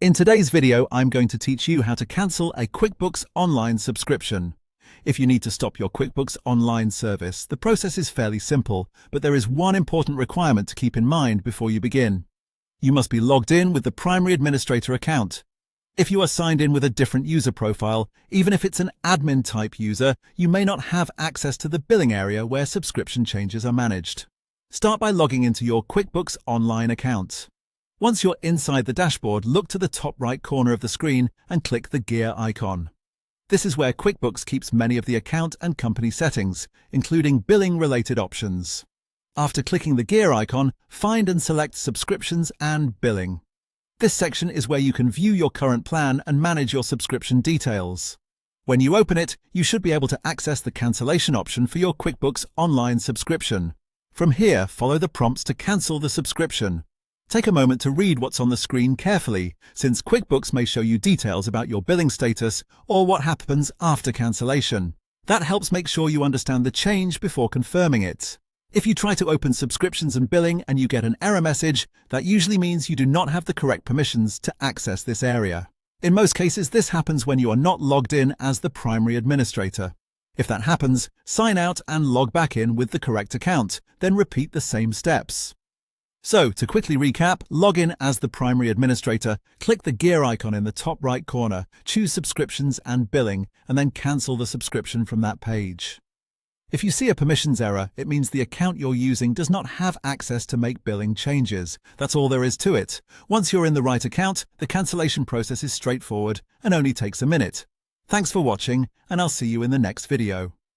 In today's video, I'm going to teach you how to cancel a QuickBooks Online subscription. If you need to stop your QuickBooks Online service, the process is fairly simple, but there is one important requirement to keep in mind before you begin. You must be logged in with the primary administrator account. If you are signed in with a different user profile, even if it's an admin-type user, you may not have access to the billing area where subscription changes are managed. Start by logging into your QuickBooks Online account. Once you're inside the dashboard, look to the top right corner of the screen and click the gear icon. This is where QuickBooks keeps many of the account and company settings, including billing-related options. After clicking the gear icon, find and select Subscriptions and Billing. This section is where you can view your current plan and manage your subscription details. When you open it, you should be able to access the cancellation option for your QuickBooks Online subscription. From here, follow the prompts to cancel the subscription. Take a moment to read what's on the screen carefully, since QuickBooks may show you details about your billing status or what happens after cancellation. That helps make sure you understand the change before confirming it. If you try to open subscriptions and billing and you get an error message, that usually means you do not have the correct permissions to access this area. In most cases, this happens when you are not logged in as the primary administrator. If that happens, sign out and log back in with the correct account, then repeat the same steps. So, to quickly recap, log in as the primary administrator, click the gear icon in the top right corner, choose Subscriptions and Billing, and then cancel the subscription from that page. If you see a permissions error, it means the account you're using does not have access to make billing changes. That's all there is to it. Once you're in the right account, the cancellation process is straightforward and only takes a minute. Thanks for watching, and I'll see you in the next video.